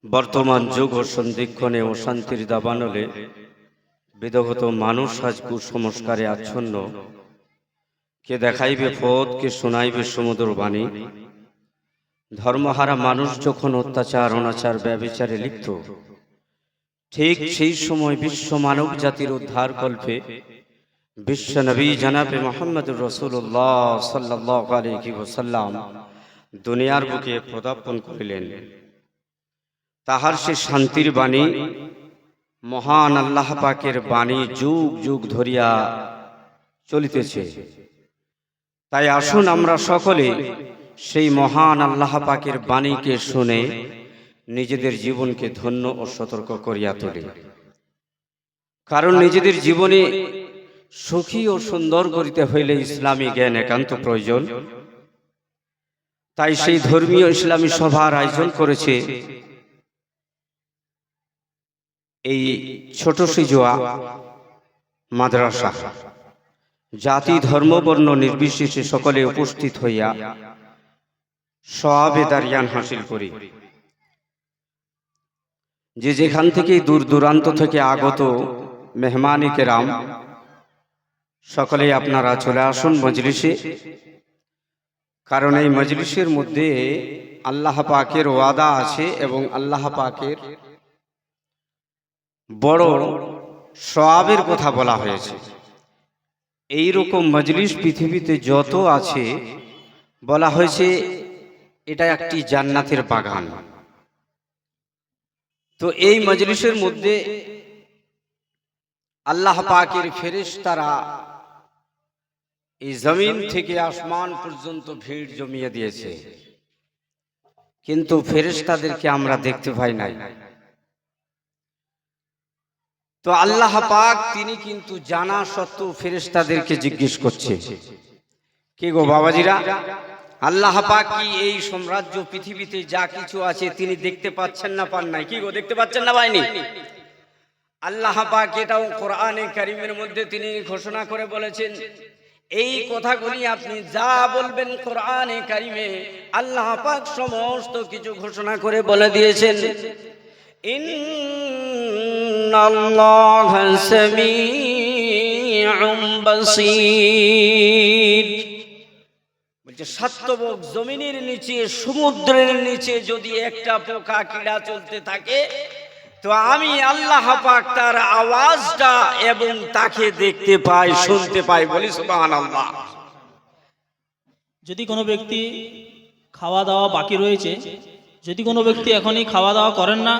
বর্তমান যুগ ও সন্ধিক্ষণে অশান্তির দাবানলে বিধগত মানুষ আজ কুসংস্কারে আচ্ছন্ন। কে দেখাইবে পথ, কে শোনাইবে সমুদ্র বাণী। ধর্মহারা মানুষ যখন অত্যাচার অনাচার ব্যভিচারে লিপ্ত, ঠিক সেই সময় বিশ্ব মানব জাতির উদ্ধার কল্পে বিশ্ব নবী জনাবে মুহাম্মদুর রাসূলুল্লাহ সাল্লাল্লাহু আলাইহি ওয়াসাল্লাম দুনিয়ার বুকে পদার্পণ করিলেন। তাহার সে শান্তির বাণী, মহান আল্লাহ পাকের বাণী যুগ যুগ ধরিয়া চলিতেছে। তাই আসুন আমরা সকলে সেই মহান আল্লাহ পাকের বাণীকে শুনে নিজেদের জীবনকে ধন্য ও সতর্ক করিয়া তুলি। কারণ নিজেদের জীবনে সুখী ও সুন্দর করিতে হইলে ইসলামী জ্ঞান একান্ত প্রয়োজন। তাই সেই ধর্মীয় ইসলামী সভার আয়োজন করেছে এই ছোট সিজোয়া মাদ্রাসা। জাতি ধর্ম বর্ণ নির্বিশেষে সকলে উপস্থিত হইয়া সওয়াবের জ্ঞান হাসিল করি। যে যেখান থেকে দূর দূরান্ত থেকে আগত মেহমানে কেরাম সকলেই আপনারা চলে আসুন মজলিসে। কারণ এই মজলিসের মধ্যে আল্লাহ পাকের ওয়াদা আছে এবং আল্লাহ পাকের বড় সওয়াবের কথা বলা হয়েছে। এই রকম মজলিস পৃথিবীতে যত আছে বলা হয়েছে এটা একটি জান্নাতের বাগান। তো এই মজলিসের মধ্যে আল্লাহ পাকের ফেরেশতারা এই জমিন থেকে আসমান পর্যন্ত ভিড় জমিয়ে দিয়েছে, কিন্তু ফেরেশতাদেরকে আমরা দেখতে পাই নাই। তো আল্লাহ পাক তিনি কিন্তু জানা সত্ত্বেও ফেরেশতাদেরকে জিজ্ঞেস করছে, কি গো বাবাজিরা, আল্লাহ পাক কি এই সাম্রাজ্য পৃথিবীতে যা কিছু আছে তিনি দেখতে পাচ্ছেন না পান নাই? কি গো দেখতে পাচ্ছেন না পাইনি? আল্লাহ পাক এটাও কোরআনে কারীমের মধ্যে তিনি ঘোষণা করে বলেছেন। এই কথাগুলি আপনি যা বলবেন কোরআনে কারীমে আল্লাহ পাক সমস্ত কিছু ঘোষণা করে বলে দিয়েছেন। ইন্নাল্লাহা সামিউম বাসীর। বলছে সাতবক জমিনের নিচে সমুদ্রের নিচে যদি একটা পোকা কীড়া চলতে থাকে তো আমি আল্লাহ পাক তার আওয়াজটা এবং তাকে দেখতে পাই, শুনতে পাই। বলি সুবহানাল্লাহ। যদি কোনো ব্যক্তি খাওয়া দাওয়া বাকি রয়েছে, যদি কোনো ব্যক্তি এখনই খাওয়া দাওয়া করেন না,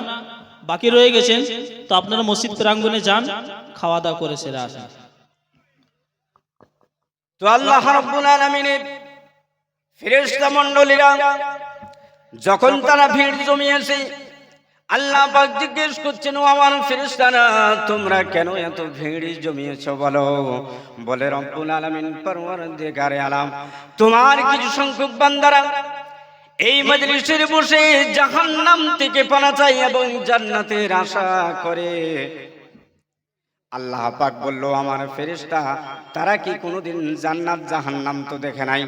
বাকি রয়ে গেছেন, তো আপনারা মসজিদ প্রাঙ্গণে যান, খাওয়া দাওয়া করে সেরে আসেন। তো আল্লাহ রাব্বুল আলামিনের ফেরেশতা মণ্ডলীরা যখন তারা ভিড় জমিয়েছে, আল্লাহ পাক জিজ্ঞেস করছেন, ও আমার ফেরেশতারা তোমরা কেন এত ভিড় জমিয়েছো বলো? বলে রব্বুল আলামিন পরওয়ারদিগারে আলাম তোমার কিছু সংখ্যক বান্দারা এই মজলিসের বসে জাহান্নাম থেকে পানা চাই এবং জান্নাতের আশা করে। আল্লাহ পাক বলল, আমার ফেরেশতা তারা কি কোনোদিন জান্নাত জাহান্নাম তো দেখে নাই?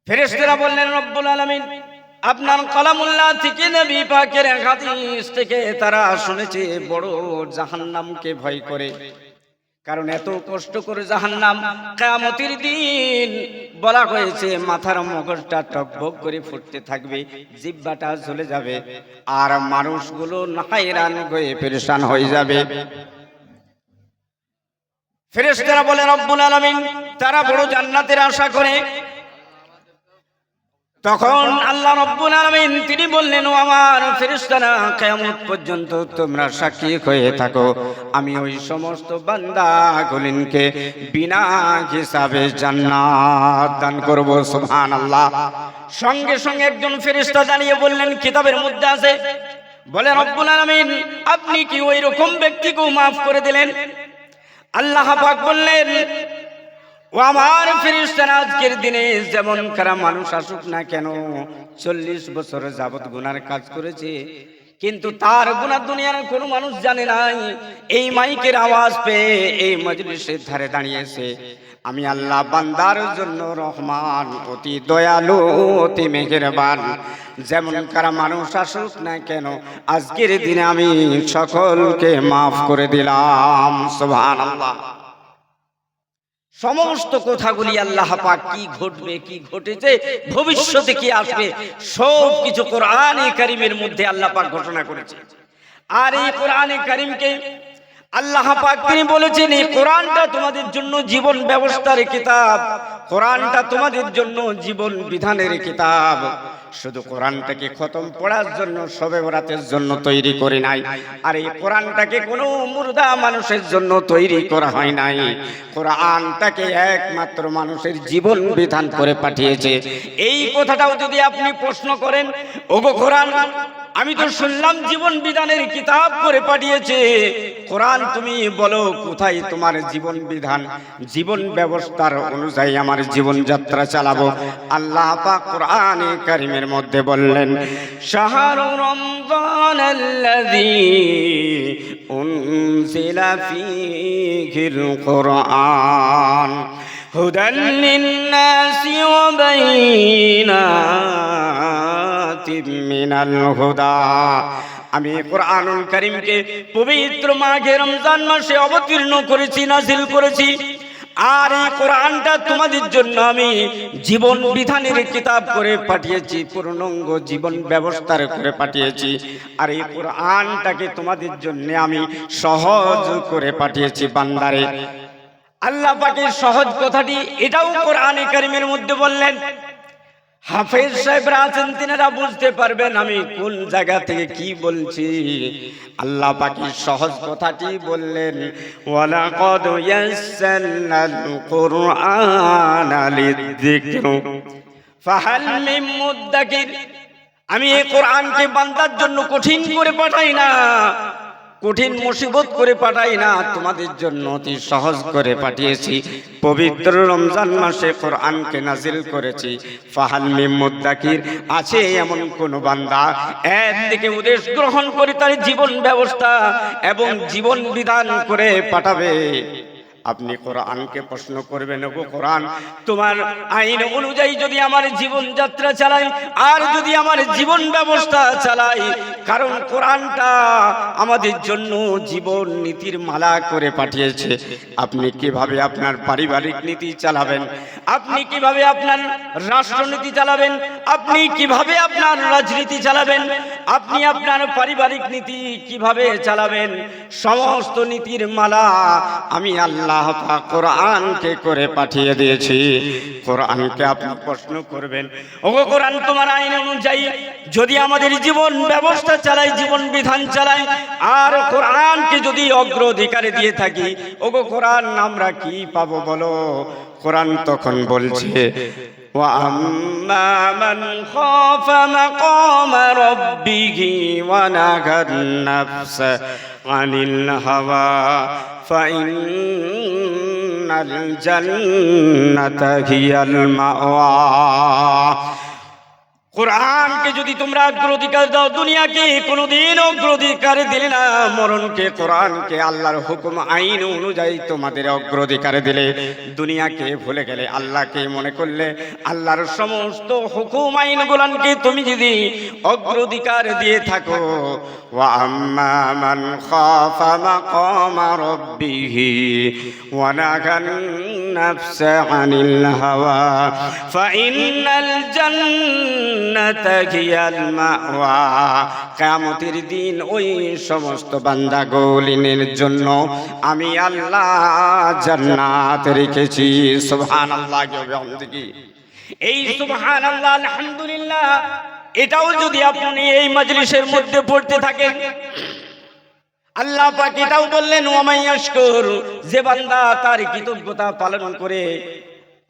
ফেরেশতারা বললেন, রব্বুল আলামিন আপনার কালামুল্লাহ থেকে নবী পাকের হাদিস থেকে তারা শুনেছে বড় জাহান্নামকে ভয় করে। কারণ এত কষ্ট করে জাহান্নাম কিয়ামতের দিন বলা হয়েছে মাথার মগজটা টকবক করে ফুটতে থাকবে, জিহ্বাটা ঝুলে যাবে, আর মানুষগুলো হায়রান হয়ে পেরেশান হয়ে যাবে। ফেরেশতারা বলে, রব্বুল আলামিন তারা বড় জান্নাতের আশা করে। তখন আল্লাহ রাব্বুল আলামিন তিনি বললেন, ও আমার ফেরেশতারা কিয়ামত পর্যন্ত তোমরা সাক্ষী হয়ে থাকো, আমি ওই সমস্ত বান্দাগুলিনকে বিনা হিসাবে জান্নাত দান করব। সুবহানাল্লাহ। সঙ্গে সঙ্গে একজন ফেরেশতা দাঁড়িয়ে বললেন, কিতাবের মধ্যে আছে। বলে, রব্বুল আলামিন আপনি কি ওই রকম ব্যক্তিকে মাফ করে দিলেন? আল্লাহ পাক বললেন, ও আমার ফেরেশতারা আজকের দিনে যেমন কারা মানুষ আসুক না কেন, 40 বছর যাবত গুনার কাজ করেছে, কিন্তু তার গুনাহ দুনিয়ার কোনো মানুষ জানে নাই। এই মাইকের আওয়াজ পেয়ে এই মজলিসের ধারে দাঁড়িয়েছে, আমি আল্লাহ বান্দার জন্য রহমান, অতি দয়ালু, অতি মেহেরবান। যেমন কারা মানুষ আসুক না কেন, আজকের দিনে আমি সকলকে মাফ করে দিলাম। সুবহানাল্লাহ। সমস্ত কথাগুলি আল্লাহ পাক কি ঘটবে, কি ঘটেছে, ভবিষ্যতে কি আসবে, সব কিছু কোরআনে কারীমের মধ্যে আল্লাহ পাক ঘোষণা করেছে। আর এই কোরআনে কারীমকে আল্লাহ পাক তিনি বলেছেন, এই কোরআনটা তোমাদের জন্য জীবন ব্যবস্থার কিতাব, কোরআনটা তোমাদের জন্য জীবন বিধানের কিতাব। শুধু কোরআনটাকে খতম পড়ার জন্য, শবে বরাতের জন্য তৈরি করে নাই। আর এই কোরআনটাকে কোনো মুর্দা মানুষের জন্য তৈরি করা হয় নাই। কোরআনটাকে একমাত্র মানুষের জীবন বিধান করে পাঠিয়েছে। এই কথাটাও যদি আপনি প্রশ্ন করেন, ওগো কোরআন, আমি তো শুনলাম জীবন বিধানের কিতাব করে পাঠিয়েছে, কোরআন তুমি বলো কোথায় তোমার জীবন বিধান, জীবন ব্যবস্থার অনুযায়ী আমার জীবন যাত্রা চালাবো। আল্লাহ পাক কোরআনে কারীমের মধ্যে বললেন, শাহরু রমজানাল্লাযী উনজিলা ফীহিল কুরআন হুদাল লিন-নাসি ওয়া বাইয়িনাতিম মিনাল হুদা। আমি কোরআনুল কারীমকে পবিত্র মাহে রমজান মাসে অবতীর্ণ করেছি, নাযিল করেছি। আর এই কোরআনটা তোমাদের জন্য আমি জীবন বিধানের কিতাব করে পাঠিয়েছি, পূর্ণাঙ্গ জীবন ব্যবস্থার করে পাঠিয়েছি। আর এই কোরআনটাকে তোমাদের জন্য আমি সহজ করে পাঠিয়েছি বান্দারে। আল্লাহ পাকের সহজ কথাটি এটাও কোরআনে কারীমের মধ্যে বললেন। হাফেজ সাহেবরা আছেন, তিনারা বুঝতে পারবেন আমি কোন জায়গা থেকে কি বলছি। আল্লাহ পাকের সহজ কথাটি বললেন, ওয়ালাকাদ ইয়াসসারনাল কুরআনা লিযিকর ফাহাল মিন মুদ্দাকির। আমি এই কোরআনকে বান্দার জন্য কঠিন করে পাঠাই না, কঠিন মুসিবত করে পাঠাই না, তোমাদের জন্য অতি সহজ করে পাঠিয়েছি। পবিত্র রমজান মাসে কোরআনকে নাজিল করেছি। ফাহাল মিন মুদ্দাকির, আছে এমন কোন বান্দা এর থেকে উদ্দেশ গ্রহণ করে তার জীবন ব্যবস্থা এবং জীবন বিধান করে পাঠাবে। আপনি কোরআনকে প্রশ্ন করবেন, ওগো কোরআন, তোমার আইন অনুযায়ী যদি আমার জীবন যাত্রা চালাই আর যদি আমার জীবন ব্যবস্থা চালাই, কারণ কোরআনটা আমাদের জন্য জীবন নীতির মালা করে পাঠিয়েছে। আপনি কিভাবে আপনার পারিবারিক নীতি চালাবেন, আপনি কিভাবে আপনার রাষ্ট্রনীতি চালাবেন, আপনি কিভাবে আপনার রাজনীতি চালাবেন, আপনি আপনার পারিবারিক নীতি কিভাবে চালাবেন, সমস্ত নীতির মালা আমি আল্লাহ পাক কোরআনকে করে পাঠিয়ে দিয়েছি। কোরআনকে আপনি প্রশ্ন করবেন, ওগো কোরআন, তোমার আইন অনুযায়ী যদি আমাদের জীবন ব্যবস্থা চালাই, জীবন বিধান চালাই, আর কোরআনকে যদি অগ্রাধিকার দিয়ে থাকি, ওগো কোরআন, আমরা কি পাবো বলো? কোরআন তখন বলছে, وَأَمَّا مَنْ خَافَ مَقَامَ رَبِّهِ وَنَهَى النَّفْسَ عَنِ الْهَوَى فَإِنَّ الْجَنَّةَ هِيَ الْمَأْوَى। কোরআনকে যদি তোমরা অগ্রাধিকার দাও, দুনিয়াকে কোনোদিন অগ্রাধিকার দিলে না, মরণকে, কোরআনকে, আল্লাহর হুকুম আইন অনুযায়ী তোমাদের অগ্রাধিকার দিলে, দুনিয়াকে ভুলে গেলে, আল্লাহকে মনে করলে, আল্লাহর সমস্ত হুকুম আইনগুলোকে তুমি যদি অগ্রাধিকার দিয়ে থাকো, ওয়া আম্মা মান খাফা মাকামা রাব্বিহি ওয়া নাহান নাফসা আনিল হাওয়া ফাইন্নাল জান্নাতা হিয়াল মাওয়া। কিয়ামতের দিন ওই সমস্ত বান্দাগুলিনের জন্য আমি আল্লাহ জান্নাত রেখেছি। সুবহানাল্লাহ ওয়া বিহামদিহি। এই সুবহানাল্লাহ, আলহামদুলিল্লাহ, এটাও যদি আপনি এই মজলিসের মধ্যে পড়তে থাকেন, আল্লাহ পাক এটাও বললেন, ওয়া মাইয়াশকুর, যে বান্দা তার কৃতজ্ঞতা পালন করে,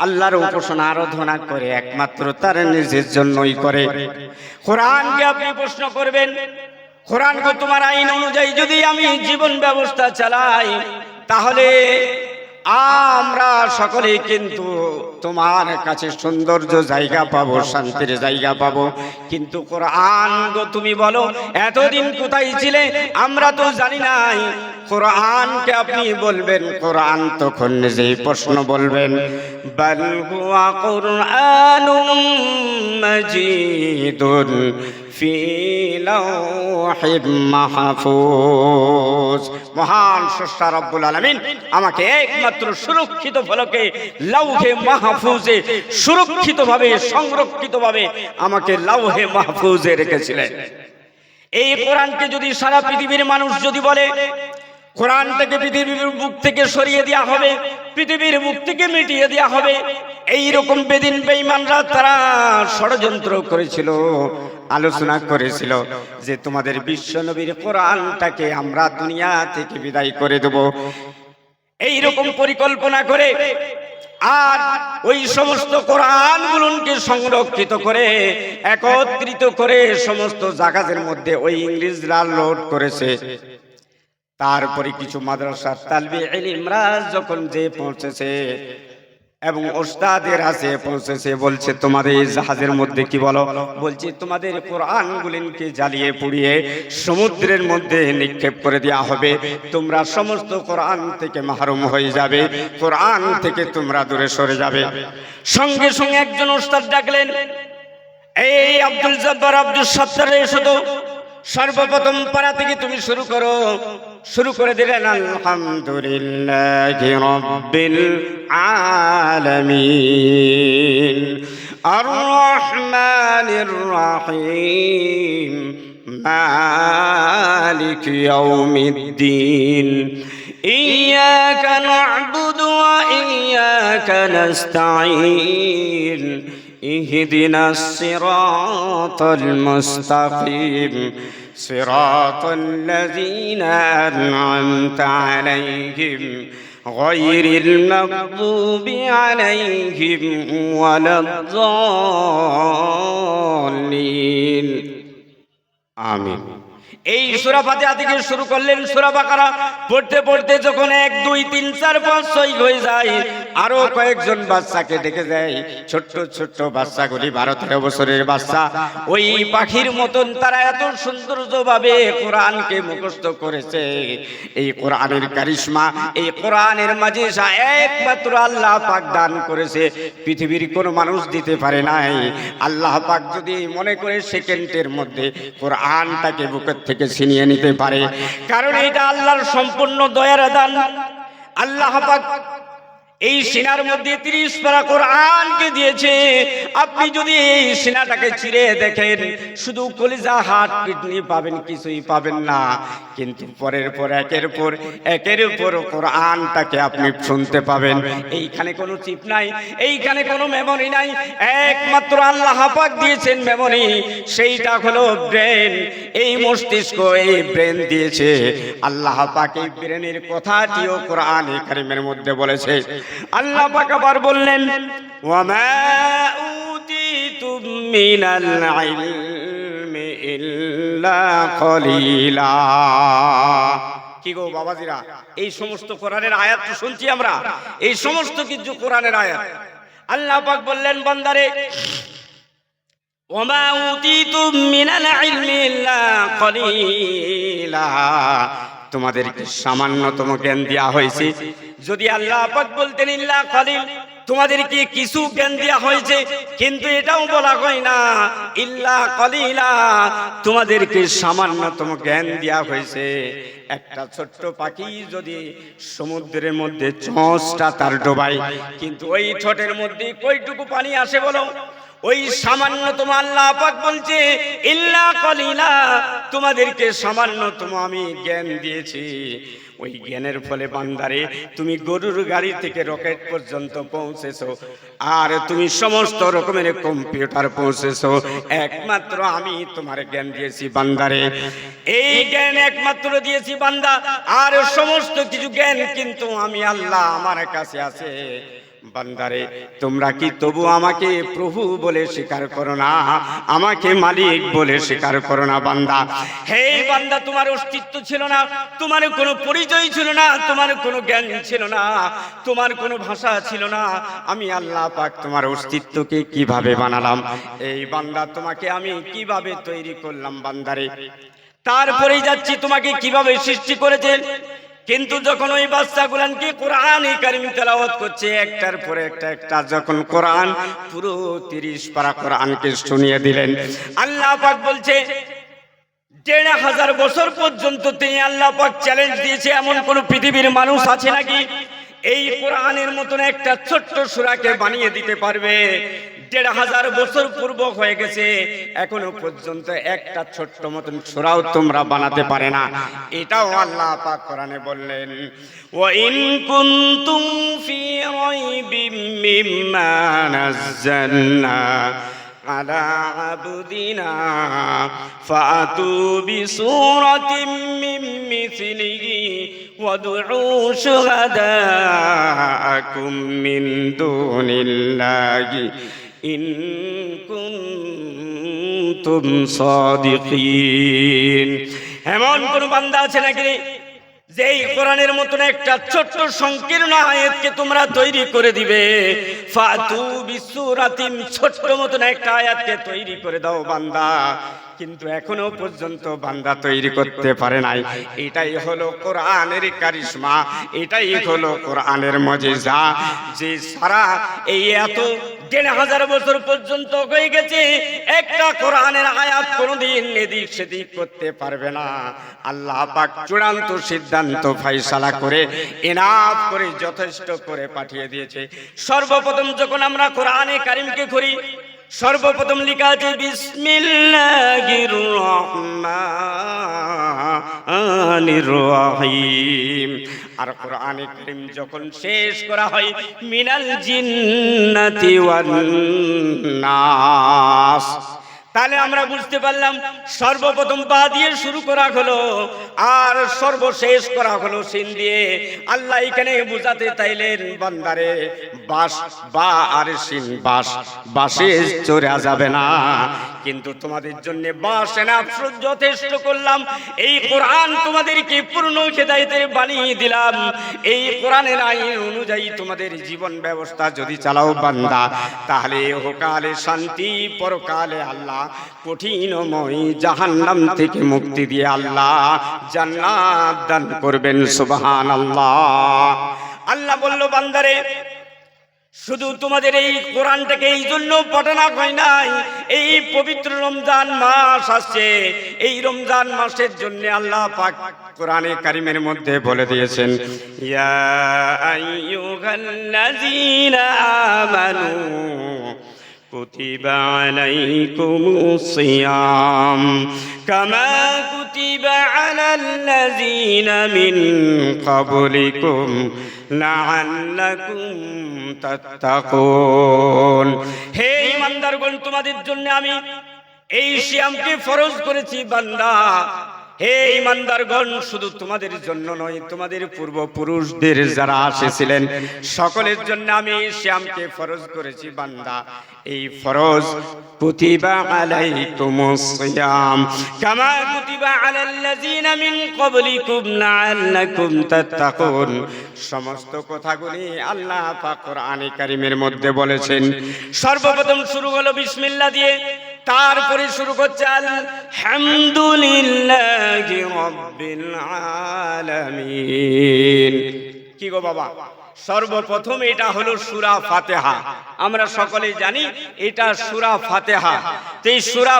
আল্লাহর উপাসনা আরাধনা করে, একমাত্র তার নিজের জন্যই করে। কোরআনকে আপনি প্রশ্ন করবেন, কোরআনকে তোমার আইন অনুযায়ী যদি আমি জীবন ব্যবস্থা চালাই, তাহলে আমরা সকলেই কিন্তু তোমার কাছে সৌন্দর্য জায়গা পাবো, শান্তির জায়গা পাবো। কিন্তু কোরআন গো তুমি বলো এতদিন কোথায় ছিলে? আমরা তো জানি নাই। কোরআনকে আপনি বলবেন, কোরআন তখন নিজেই প্রশ্ন বলবেন, বাল হুয়া কুরআনুম মাজিদুন ফি লাওহিম মাহফুজ। মহান স্রষ্টা রব্বুল আলামিন আমাকে একমাত্র সুরক্ষিত ফলকে লাউহে মাহফুজে সুরক্ষিতভাবে সংরক্ষিতভাবে আমাকে লাউহে মাহফুজে রেখেছিলেন। এই কোরআনকে যদি সারা পৃথিবীর মানুষ যদি বলে কোরআনটাকে পৃথিবীর বুক থেকে সরিয়ে দেওয়া হবে, পৃথিবীর বুক থেকে মিটিয়ে দেওয়া হবে, এইরকম বেদিন বেঈমানরা তারা ষড়যন্ত্র করেছিল, আলোচনা করেছিল যে তোমাদের বিশ্ব নবীর কোরআনটাকে আমরা দুনিয়া থেকে বিদায় করে দেব, এইরকম পরিকল্পনা করে। আর ওই সমস্ত কোরআনগুলোকে সংরক্ষিত করে একত্রিত করে সমস্ত জায়গার মধ্যে ওই ইংরেজরা লোড করেছে। তারপরে কিছু মাদ্রাসার তালবে ইলমরা যখন যে পৌঁছেছে এবং ওস্তাদের কাছে পৌঁছেছে, বলছে তোমাদের এই জাহাজের মধ্যে কি বলো? বলছে তোমাদের কোরআনগুলিকে জ্বালিয়ে পুড়িয়ে সমুদ্রের মধ্যে নিক্ষেপ করে দেওয়া হবে, তোমরা সমস্ত কোরআন থেকে মাহরুম হয়ে যাবে, কোরআন থেকে তোমরা দূরে সরে যাবে। সঙ্গে সঙ্গে একজন ওস্তাদ ডাকলেন, এই আব্দুল জব্বার, আব্দুল সত্তার, এসো তো, সর্বপ্রথম পারা থেকে তুমি শুরু করো। শুরু করে দিলেন আলহামদুলিল্লাহি রাব্বিল আলামিন আর রহমানির রহিম মালিক ইয়াউমিদ্দিন ইয়্যাকা না'বুদু ওয়া ইয়্যাকা নাস্তাঈন اهدنا الصراط المستقيم صراط الذين أنعمت عليهم غير المغضوب عليهم ولا الضالين آمين। এই সূরা ফাতিহা থেকে শুরু করলেন সূরা বাকারা, পড়তে পড়তে যখন 1 2 3 4 5 6 হয়ে যায়, আরো কয়েকজন বাচ্চাকে ডেকে দেয়। ছোট্ট ছোট্ট বাচ্চাগুলি 12-13 বছরের বাচ্চা, ওই পাখির মতন তারা এত সৌন্দর্যভাবে কোরআনকে মুখস্থ করেছে। এই কোরআনের কারিশমা, এই কোরআনের মাজিজা একমাত্র আল্লাহ পাক দান করেছে, পৃথিবীর কোনো মানুষ দিতে পারে নাই। আল্লাহ পাক যদি মনে করে সেকেন্ডের মধ্যে কোরআনটাকে বুকের থেকে ছিনিয়ে নিতে পারে, কারণ এটা আল্লাহর সম্পূর্ণ দয়ার দান। আল্লাহ পাক এই সিনার মধ্যে 30 পারা কোরআনকে দিয়েছে। আপনি যদি এই সিনাটাকে ছিঁড়ে দেখেন, শুধু কলিজা, হাড়, কিডনি পাবেন, কিছুই পাবেন না। কিন্তু পরের পর একের উপর কোরআনটাকে আপনি শুনতে পাবেন। এইখানে কোনো চিপ নাই, এইখানে কোনো মেমোরি নাই, একমাত্র আল্লাহ পাক দিয়েছেন মেমোরি, সেইটা হলো ব্রেন। এই মস্তিষ্ক, এই ব্রেন দিয়েছে আল্লাহ পাক। এই ব্রেনের কথাটিও কোরআনে কারিমের মধ্যে বলেছে। আল্লাহ পাক আবার বললেন, ওয়ামা উতিতুম মিনাল ইলমি ইল্লা কলিলা। কি গো বাবাজিরা, এই সমস্ত কোরআনের আয়াত তো শুনছি আমরা, এই সমস্ত কিছু কোরআনের আয়াত। আল্লাহ পাক বললেন, বান্দারে, ওয়ামা উতিতুম মিনাল ইলমি ইল্লা কলিলা, তোমাদেরকে সামান্যতম জ্ঞান দেওয়া হয়েছে। যদি আল্লাহ পাক বলতেন ইল্লা কলিল, তোমাদেরকে কিছু জ্ঞান দেওয়া হয়েছে, কিন্তু এটাও বলা হয় না ইল্লা কলিলা, তোমাদেরকে সামান্যতম জ্ঞান দেওয়া হয়েছে। একটা ছোট্ট পাখি যদি সমুদ্রের মধ্যে চোঁচটা তার ডোবায়, কিন্তু ওই ঠোঁটের মধ্যে কয়টুকু পানি আসে বলো? ওই সামান্যতম আল্লাহ পাক বলছে ইল্লা কলিলা, তোমাদেরকে সামান্যতম আমি জ্ঞান দিয়েছি। ওই জ্ঞানের ফলে বান্দারে তুমি গরুর গাড়ি থেকে রকেট পর্যন্ত পৌঁছেছো, আর তুমি সমস্ত রকমের কম্পিউটার পৌঁছেছো, একমাত্র আমি তোমার জ্ঞান দিয়েছি বান্দারে। এই জ্ঞান একমাত্র দিয়েছি বান্দা, আর সমস্ত কিছু জ্ঞান কিন্তু আমি আল্লাহ আমার কাছে আছে। বান্দারে তোমরা কি তবু আমাকে প্রভু বলে স্বীকার করো না, আমাকে মালিক বলে স্বীকার করো না? বান্দা, হে বান্দা, তোমার অস্তিত্ব ছিল না, তোমার কোনো পরিচয় ছিল না, তোমার কোনো জ্ঞান ছিল না, তোমার কোনো ভাষা ছিল না। আমি আল্লাহ পাক তোমার অস্তিত্বকে কিভাবে বানালাম, এই বান্দা তোমাকে আমি কিভাবে তৈরি করলাম বান্দারে। তারপরেই যাচ্ছি তোমাকে কিভাবে সৃষ্টি করেছেন। কিন্তু যখন ওই বাচ্চাগুলানকে কোরআনে কারিম তেলাওয়াত করছে, একটার পরে একটা যখন কোরআন পুরো 30 পারা কোরআনকে শুনিয়ে দিলেন, আল্লাহ পাক বলছে 1500 বছর পর্যন্ত তিনি আল্লাহ পাক চ্যালেঞ্জ দিয়েছে, এমন কোন পৃথিবীর মানুষ আছে নাকি এই কোরআনের মতন একটা ছোট্ট সূরাকে বানিয়ে দিতে পারবে? 1500 বছর পূর্ব হয়ে গেছে, এখনো পর্যন্ত একটা ছোট্ট মতন সূরাও তোমরা বানাতে পারে না। এটাও আল্লাহ পাক কোরআনে বললেন, ওয়া ইন কুনতুম ফি রাইবিম মিম্মা নাযালনা আলা আবদিনা ফাতু বিসূরাতিম মিন মিসলিহি ওয়াদউ শুহাদাআকুম মিন দুনিল্লাহি ইন কুনতুম সাদিকিন। এমন কোন বান্দা আছে নাকি যে এই কোরআনের মতন একটা ছোট্ট সংকীর্ণ আয়াতকে তোমরা তৈরি করে দিবে? ফাতু বিসূরাতিন, ছোট্ট মতন একটা আয়াতকে তৈরি করে দাও বান্দা। কিন্তু এখনো পর্যন্ত বান্দা তৈরি করতে পারে নাই। এটাই হলো কোরআনের কারিশমা, এটাই হলো কোরআনের মুজিজা, যে সারা এই এত 1500 বছর পর্যন্ত হয়ে গেছে, একটা কোরআনের আয়াত কোনোদিন এদিক সেদিক করতে পারবে না। আল্লাহ পাক চূড়ান্ত সিদ্ধান্ত ফায়সালা করে এনাফ করে যথেষ্ট করে পাঠিয়ে দিয়েছে। সর্বপ্রথম যখন আমরা কোরআনে কারিমকে করি, সর্বপ্রথম লেখা আছে বিসমিল্লাহির রহমানির রহিম। আর কোরআনে কারীম যখন শেষ করা হয় মিনাল জিন্নাতি ওয়ান নাস, তাহলে আমরা বুঝতে পারলাম সর্বপ্রথম বা দিয়ে শুরু করা হলো আর সর্বশেষ করা হলো সিন দিয়ে। আল্লাহ এখানে বুঝাতে চাইলেন বান্দারে, বাস বা আর সিন, বাস বাসে চড়া যাবে না, কিন্তু তোমাদের জন্য বাস এনাফ যথেষ্ট করলাম। এই কোরআন তোমাদেরকে পূর্ণ হেদায়েতের বানিয়ে দিলাম। এই কোরআনের আইন অনুযায়ী তোমাদের জীবন ব্যবস্থা যদি চালাও বান্দা, তাহলে ইহকালে শান্তি, পরকালে আল্লাহ কঠিনময় জাহান্নাম থেকে মুক্তি দিয়ে আল্লাহ জান্নাত দান করবেন। সুবহানাল্লাহ। আল্লাহ বলল বান্দারে, শুধু তোমাদের এই কোরআনটাকে এই জন্য পাঠানো হয় নাই, এই পবিত্র রমজান মাস আসছে, এই রমজান মাসের জন্য আল্লাহ পাক কোরআনে কারিমের মধ্যে বলে দিয়েছেন, ইয়া আইয়ুহাল্লাযীনা আমানু কুতিবা আলাইকুমুস সিয়াম কামা কুতিবা আলাল্লাযীনা মিন ক্বাবলিকুম লাআল্লাকুম তাত্তাকুন। হে ঈমানদারগণ, তোমাদের জন্য আমি এই সিয়ামকে ফরজ করেছি বান্দা। হে ঈমানদারগণ, শুধু তোমাদের জন্য নয়, তোমাদের পূর্বপুরুষদের যারা এসেছিলেন সকলের জন্য আমি এই সিয়ামকে ফরজ করেছি বান্দা। এই ফরজ কুতিবা আলাইকুমুস সিয়াম কামা কুতিবা আলাল্লাযীনা মিন ক্বাবলিকুম লাআল্লাকুম তাত্তাকুন। সমস্ত কথাগুলি আল্লাহ পাক কোরআনে কারীমের মধ্যে বলেছেন। সর্বপ্রথম শুরু হলো বিসমিল্লাহ দিয়ে, তারপরে শুরু করছে আলহামদুলিল্লাহি রাব্বিল আলামিন। কি গো বাবা, সর্বপ্রথম এটা হলো সূরা ফাতিহা। আমরা সকলেই জানি এটা সূরা ফাতিহা। এই সূরা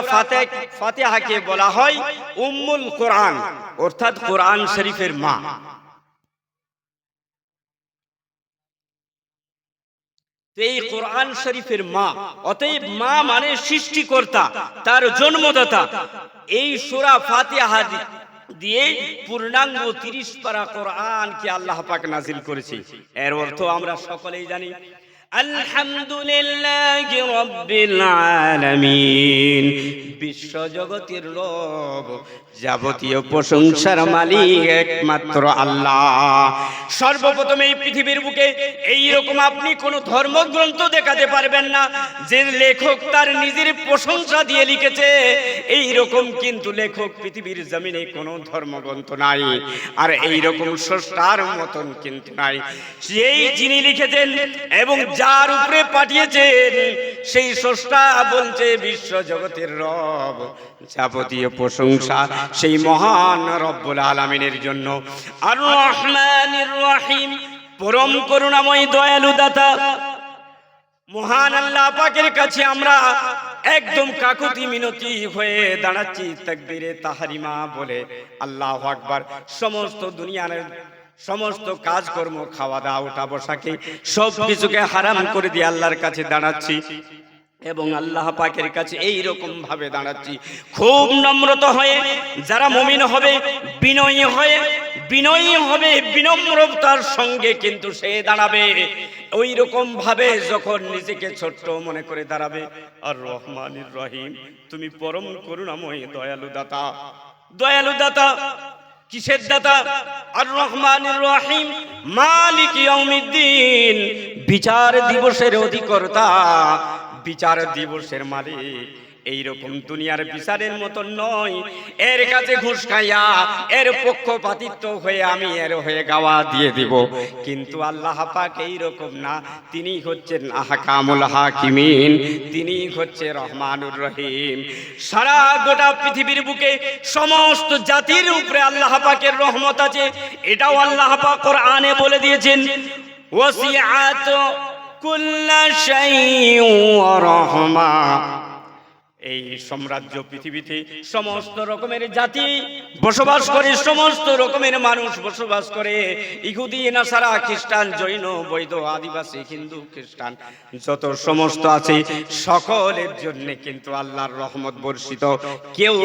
ফাতিহাকে বলা হয় উম্মুল কোরআন, অর্থাৎ কোরআন শরীফের মা। এই কোরআন শরীফের মা, অতএব মা মানে সৃষ্টিকর্তা, তার জন্মদাতা। এই সূরা ফাতিহা দিয়ে পূর্ণাঙ্গ 30 পারা কোরআন কি আল্লাহ পাক নাজিল করেছে। এর অর্থ আমরা সকলেই জানি। আলহামদুলিল্লাহি রাব্বিল আলামিন। বিশ্ব জগতের রব, যাবতীয় প্রশংসার মালিক একমাত্র আল্লাহ। সর্বপ্রথম এই পৃথিবীর বুকে এই রকম আপনি কোন ধর্মগ্রন্থ দেখাতে পারবেন না যে লেখক তার নিজের প্রশংসা দিয়ে লিখেছে। এই রকম কিন্তু লেখক পৃথিবীর জমিনে কোনো ধর্মগ্রন্থ নাই, আর এই রকম স্রষ্টার মতন কিন্তু নাই। সেই যিনি লিখেছেন এবং যার উপরে পাঠিয়েছেন সেই স্রষ্টা বলছে বিশ্ব জগতের রব, যাবতীয় প্রশংসা সেই মহান রব্বুল আলামিনের জন্য। আর রহমানির রহিম, পরম করুণাময় দয়ালু দাতা মহান আল্লাহ পাকের কাছে আমরা একদম কাকুতি মিনতি হয়ে দাঁড়াচ্ছি, তাকবীরে তাহরিমা বলে আল্লাহু আকবার। সমস্ত দুনিয়ার সমস্ত কাজকর্ম, খাওয়া দাওয়া, ওঠা বসাকে সব কিছুকে হারাম করে দিয়ে আল্লাহর কাছে দাঁড়াচ্ছি এবং আল্লাহ পাকের কাছে এই রকম ভাবে দাঁড়াচ্ছি খুব নম্রত হয়ে। যারা মুমিন হবে বিনয়ী হবে, বিনম্রতার সঙ্গে কিন্তু সে দাঁড়াবে। ওই রকম ভাবে যখন নিজেকে ছোট্ট মনে করে দাঁড়াবে। আর রহমানির রহিম, তুমি পরম করুণাময় দয়ালু দাতা। কিসের দাতা? আর রহমানির রহিম, মালিক ইয়াউমিদ্দিন, বিচার দিবসের অধিকর্তা, বিচার দিবসের মালিক। এই রকম দুনিয়ার বিচারের মতো নয়, এর কাছে ঘুষ খাইয়া এর পক্ষপাতিত্ব হয়ে আমি এর হয়ে গাওয়া দিয়ে দিব। কিন্তু আল্লাহ পাক এই রকম না, তিনি হচ্ছেন আহকামুল হাকিমিন, তিনি হচ্ছে রহমানুর রহিম। সারা গোটা পৃথিবীর বুকে সমস্ত জাতির উপরে আল্লাহ পাকের রহমত আছে, এটাও আল্লাহ পাক কোরআনে বলে দিয়েছেন। ওয়াসিআত কুল্লা শাইইন ওয়া রাহমা। এই সাম্রাজ্য পৃথিবীতে সমস্ত রকমের জাতি বসবাস করে, সমস্ত রকমের মানুষ বসবাস করে। ইহুদি, নাসারা, খ্রিস্টান, জৈন, বৌদ্ধ, আদিবাসী, হিন্দু, খ্রিস্টান যত সমস্ত আছে সকলের জন্য কিন্তু আল্লাহর রহমত বর্ষিত। কেউ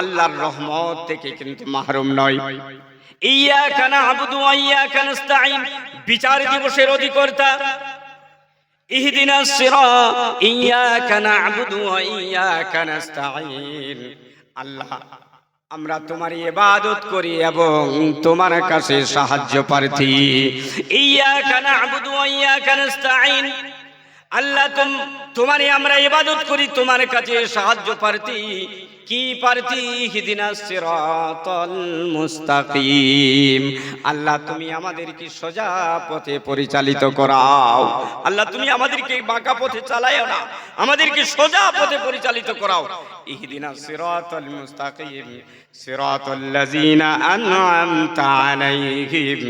আল্লাহর রহমত থেকে কিন্তু মাহরুম নয়। ইয়াকা না'বুদু ওয়া ইয়াকা নাস্তাঈন, বিচার দিবসের অধিকর্তা। ইহদিনাস সিরাত, ইয়াকা না'বুদু ওয়া ইয়াকা নাস্তাঈন। আল্লাহ, আমরা তোমার ইবাদত করি এবং তোমার কাছে সাহায্য প্রার্থী। ইয়াকা না'বুদু ওয়া ইয়াকা নাস্তাঈন, আল্লাহ তোমারই আমরা ইবাদত করি, তোমার কাছে সাহায্য প্রার্থী। কি প্রার্থী? ইহদিনাস সিরাতাল মুস্তাকিম, আল্লাহ তুমি আমাদেরকে সোজা পথে পরিচালিত করাও। আল্লাহ তুমি আমাদেরকে বাঁকা পথে চালাও না, আমাদেরকে সোজা পথে পরিচালিত করাও। ইহদিনাস সিরাতাল মুস্তাকিম সিরাতাল লাযিনা আন'আমতা আলাইহিম,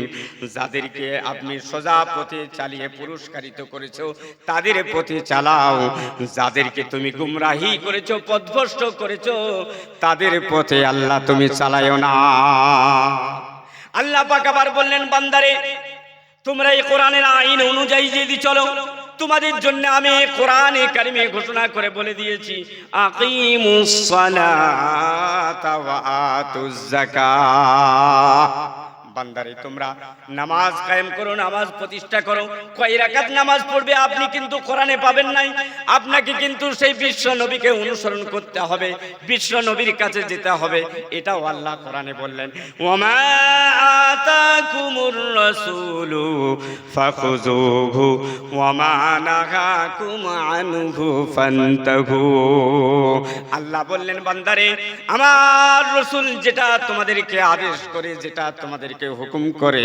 যাদেরকে আপনি সোজা পথে চালিয়ে পুরস্কারিত করেছো তাদের পথে চালাও। যাদেরকে তুমি গুমরাহি করেছো, পথভ্রষ্ট করেছো, তাদের পথে আল্লাহ তুমি চালায়ও না। আল্লাহ পাক আবার বললেন, বান্দারে তোমরা এই কোরআনের আইন অনুযায়ী যদি চলো, তোমাদের জন্য আমি কোরআনে কারিমে ঘোষণা করে বলে দিয়েছি, আকিমুস সালাতা ওয়া আতুজ যাকাত। বান্দারে তোমরা নামাজ কায়েম করো, নামাজ প্রতিষ্ঠা করো। কয় রাকাত নামাজ পড়বে আপনি কিন্তু কোরআনে পাবেন নাই। আপনাকে কিন্তু সেই বিশ্ব নবীকে অনুসরণ করতে হবে, বিশ্ব নবীর কাছে যেতে হবে। এটাও আল্লাহ কোরআনে বললেন, ওয়ামা আতাকুমুর রাসূলু ফাখুযুহু ওয়ামা নাহাকুম আনহু ফান্তাহু। আল্লাহ বললেন, বান্দারে আমার রাসূল যেটা তোমাদেরকে আদেশ করে, যেটা তোমাদেরকে হুকুম করে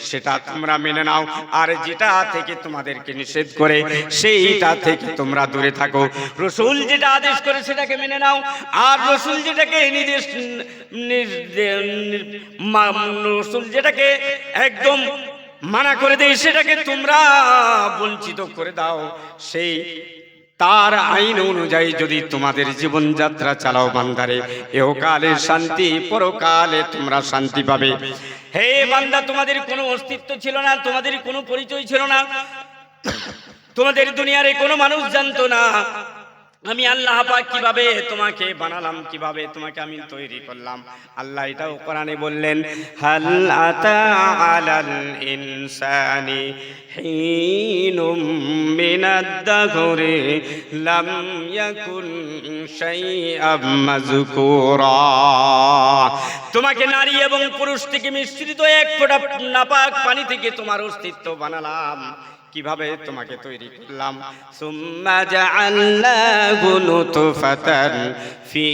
সেটা তোমরা মেনে নাও, আর যেটা থেকে তোমাদেরকে নিষেধ করে সেইটা থেকে তোমরা দূরে থাকো। রাসূল যেটা আদেশ করে সেটাকে মেনে নাও, আর রাসূল যেটাকে রাসূল যেটাকে একদম মানা করে দেয় সেটাকে তোমরা বঞ্চিত করে দাও। সেই তার আইন অনুযায়ী যদি তোমাদের জীবনযাত্রা চালাও বান্দারে, এহকালে শান্তি, পরকালে তোমরা শান্তি পাবে। হে বান্দা, তোমাদের কোনো অস্তিত্ব ছিল না, তোমাদের কোনো পরিচয় ছিল না, তোমাদের দুনিয়ারে কোনো মানুষ জানতো না। আমি আল্লাহ পাক কিভাবে তোমাকে বানালাম, কিভাবে তোমাকে আমি তৈরি করলাম। আল্লাহ এটাও কোরআনে বললেন, হাল আতা আলাল ইনসানি হিনুম মিনাদ দাহরি লাম ইয়াকুন শাইআম মাযকুরা। তোমাকে নারী এবং পুরুষ থেকে মিশ্রিত এক ফোঁটা নাপাক পানি থেকে তোমার অস্তিত্ব বানালাম, কিভাবে তোমাকে তৈরি করলাম। সুম্মা জাআলনাহু নুতফাতান ফি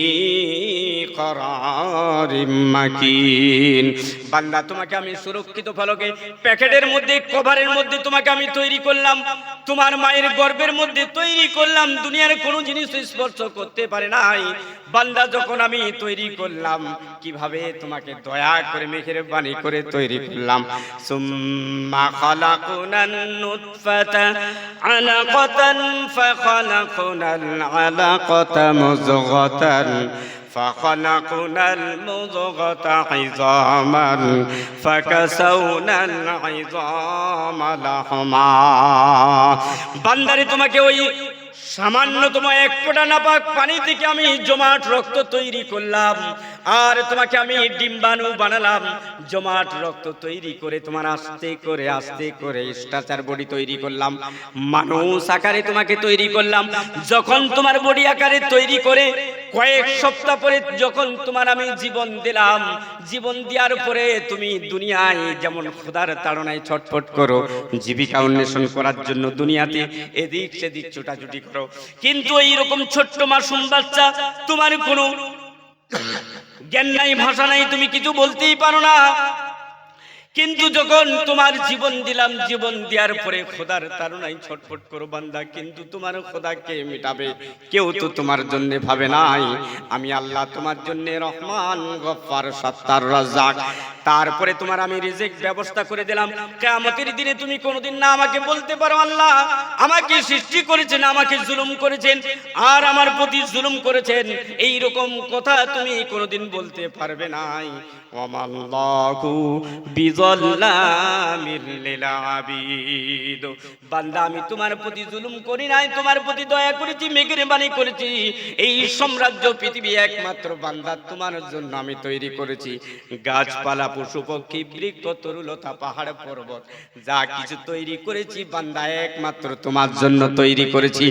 করারিম মাকিন। বান্দা তোমাকে আমি সুরক্ষিত ফলকে প্যাকেটের মধ্যে, কভারের মধ্যে তোমাকে আমি তৈরি করলাম, তোমার মায়ের গর্ভের মধ্যে তৈরি করলাম, দুনিয়ার কোনো জিনিস স্পর্শ করতে পারে নাই। বান্দা যখন আমি তৈরি করলাম, কিভাবে তোমাকে দয়া করে মেহেরবানি করে তৈরি করলাম। সুম্মা খালাকনান নুতফাতা আলাকাতান ফাখালাকনাল আলাকাতা মুযগাতান فخلقنا المضغة عظاما فكسونا العظام لحما। বান্দারে তোমাকে ওই সামান্যতম এক ফোঁটা নাপাক পানি থেকে আমি জমাট রক্ত তৈরি করলাম, আর তোমাকে আমি ডিম্বাণু বানালাম। জমাট রক্ত তৈরি করে তোমার আস্তে করে স্ট্রাকচার বডি তৈরি করলাম, মানুষ আকারে তোমাকে তৈরি করলাম। যখন তোমার বডি আকারে তৈরি করে কয়েক সপ্তাহ পরে যখন তোমার আমি জীবন দিলাম, জীবন দেওয়ার পরে তুমি দুনিয়ায় যেমন খোদার তাড়নায় ছটফট করো, জীবিকা অন্বেষণ করার জন্য দুনিয়াতে এদিক সেদিক ছোটাছুটি করো, কিন্তু এইরকম ছোট্ট মাসুম বাচ্চা, তোমার কোনো জ্ঞান নাই, ভাষা নাই, তুমি কিছু বলতেই পারো না। কিন্তু যখন তোমার জীবন দিলাম, জীবন দেওয়ার পরে খোদার তাড়নায় ছটফট করো বান্দা, কিন্তু তোমার খোদা কে মেটাবে? কেউ তো তোমার জন্য ভাবে নাই। আমি আল্লাহ তোমার জন্য রহমান, গফফার, সত্তার, রাজ্জাক। তারপরে তোমার আমি রিজিক ব্যবস্থা করে দিলাম। কিয়ামতের দিনে তুমি কোনোদিন না আমাকে বলতে পারো আল্লাহ আমাকে সৃষ্টি করেছেন, আমাকে জুলুম করেছেন, আর আমার প্রতি জুলুম করেছেন, এই রকম কথা তুমি কোনোদিন বলতে পারবে নাই। ওয়ামাল্লাহু বিযাল্লামিল লিল আবিদ। বান্দা আমি তোমার প্রতি জুলুম করি নাই, তোমার প্রতি দয়া করেছি, মেহেরবানি করেছি। এই সাম্রাজ্য পৃথিবী একমাত্র বান্দা তোমার জন্য আমি তৈরি করেছি। গাছপালা, পশু পক্ষী, বৃক্ষ, তরুলতা, পাহাড় পর্বত, যা কিছু তৈরি করেছি বান্দা একমাত্র তোমার জন্য তৈরি করেছি।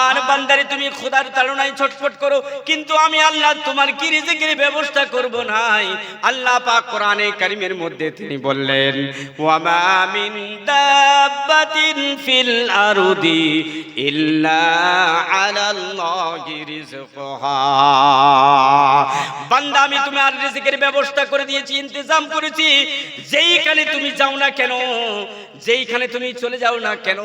আর বান্দারে তুমি খোদার তাড়নায় ছটফট করো, কিন্তু আমি আল্লাহ তোমার কি রিজিকের ব্যবস্থা করব নাই। আল্লাহ পাক কোরআনে কারীমের মধ্যে তিনি বললেন, ওয়ামা মিন দাব্বাতিন ফিল আরদি ইল্লা আলাল্লাহি রিজকুহা। বান্দা আমি তোমার রিজিকের ব্যবস্থা করে দিয়েছি, ইন্তজাম করেছি। যেইখানে তুমি যাও না কেন, যেইখানে তুমি চলে যাও না কেন,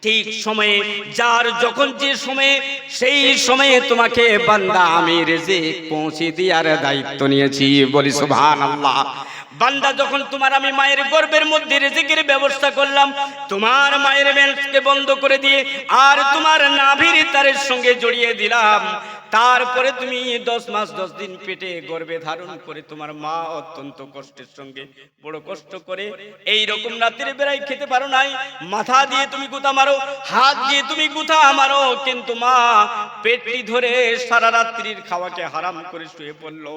ঠিক সময়ে, যার যখন যে সময়ে, সেই সময়ে তোমাকে বান্দা আমি রিজিক পৌঁছে দেওয়ার দায়িত্ব নিয়েছি। বলি সুবহানাল্লাহ। বান্দা যখন তোমার আমি মায়ের গর্ভের মধ্যে রিজিকের ব্যবস্থা করলাম, তোমার মায়ের মেলকে বন্ধ করে দিয়ে আর তোমার নাভির তারের সঙ্গে জড়িয়ে দিলাম, তারপরে তুমি 10 মাস 10 দিন পেটে গর্ভে ধারণ করে তোমার মা অত্যন্ত কষ্টের সঙ্গে, বড় কষ্ট করে এই রকম রাতের বেলায় খেতে পারো নাই, মাথা দিয়ে তুমি গুতা মারো, হাত দিয়ে তুমি গুতা মারো, কিন্তু মা পেটটি ধরে সারা রাত্রির খাওয়াকে হারাম করে শুয়ে পড়লো।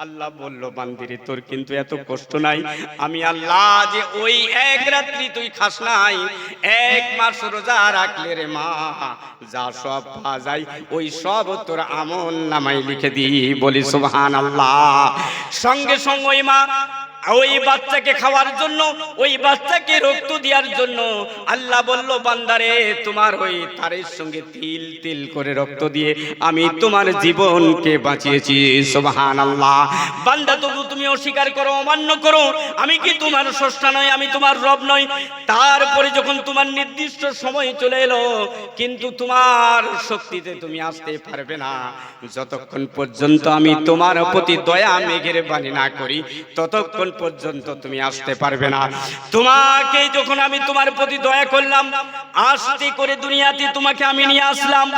আল্লাহ বলল, বান্দিরে তোর কিন্তু এত কষ্ট নাই। আমি আল্লাহ যে ওই এক রাত্রি তুই খাস নাই, 1 মাস রোজা রাখলে রে মা, যা সব পাওয়া যায় ওই সব তোর আমল নামায় লিখে দি। বলি সুবহানাল্লাহ। সঙ্গে সঙ্গে ওই মা ওই বাচ্চাকে খাওয়ার জন্য, ওই বাচ্চাকে রক্ত দেওয়ার জন্য আল্লাহ বলল, বান্দারে তোমার ওই তারের সঙ্গে তিল তিল করে রক্ত দিয়ে আমি তোমার জীবনকে বাঁচিয়েছি। সুবহানাল্লাহ। বান্দা তবু তুমি অস্বীকার করো, অমান্য করো, আমি কি তোমার স্রষ্টা নই, আমি তোমার রব নই। তারপরে যখন তোমার নির্দিষ্ট সময় চলে এলো, কিন্তু তোমার শক্তিতে তুমি আসতে পারবে না। যতক্ষণ পর্যন্ত আমি তোমার প্রতি দয়া মেহেরবানি না করি, ততক্ষণ পর্যন্ত তুমি আসতে পারবে না। তোমাকে যখন আমি তোমার প্রতি দয়া করলাম, আস্তে করে দুনিয়াতে তোমাকে আমি নিয়ে আসলাম,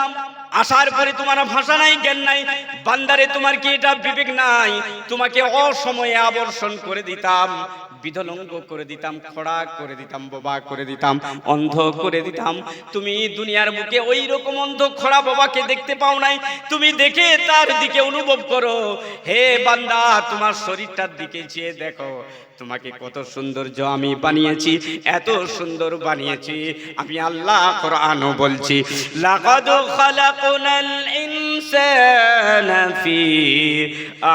আসার পরে তোমার ভাষা নাই, জ্ঞান নাই, বান্দারে তোমার কি এটা বিবেক নাই? তোমাকে অসময়ে আবর্ষণ করে দিতাম, বিধলঙ্গ করে দিতাম, খড়া করে দিতাম, বোবা করে দিতাম, অন্ধ করে দিতাম। তুমি দুনিয়ার বুকে ওই রকম অন্ধ খড়া বাবাকে দেখতে পাও নাই, তুমি দেখে তার দিকে অনুভব করো। হে বান্দা, তোমার শরীরটার দিকে চেয়ে দেখো, তোমাকে কত সৌন্দর্য আমি বানিয়েছি, এত সুন্দর বানিয়েছি আমি আল্লাহ। কোরআনও বলছি, লাকাদ খালাকনাল ইনসানা ফি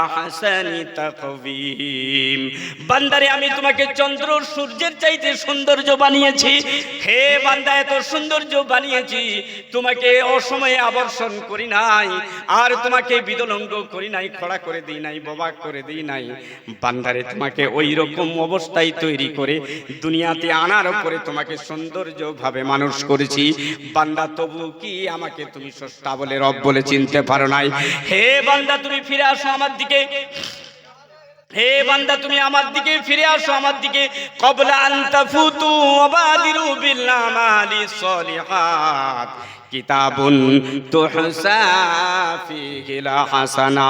আহসানি তাকওয়িম। বান্দারে, আমি তোমাকে চন্দ্র সূর্যের চাইতে সৌন্দর্য বানিয়েছি। হে বান্দা, এত সৌন্দর্য বানিয়েছি, তোমাকে অসময়ে আবর্ষণ করি নাই, আর তোমাকে বিদলঙ্গ করি নাই, খড়া করে দিই নাই, বোবা করে দিই নাই। বান্দারে, তোমাকে ওই রকম অবস্থায় তৈরি করে দুনিয়াতে আনার পরে তোমাকে সৌন্দর্য ভাবে মানুষ করেছি। বান্দা, তবু কি আমাকে তুমি স্রষ্টা বলে, রব বলে চিনতে পারো নাই? হে বান্দা, তুমি ফিরে আসো আমার দিকে। হে বান্দা, তুমি আমার দিকে ফিরে আসো, আমার দিকে। ক্বাবলা আন তাফুতু ওয়াবাদিরু বিল আমালি সলিহাত, কিতাবুন তুহসা ফীহিল হাসানাত।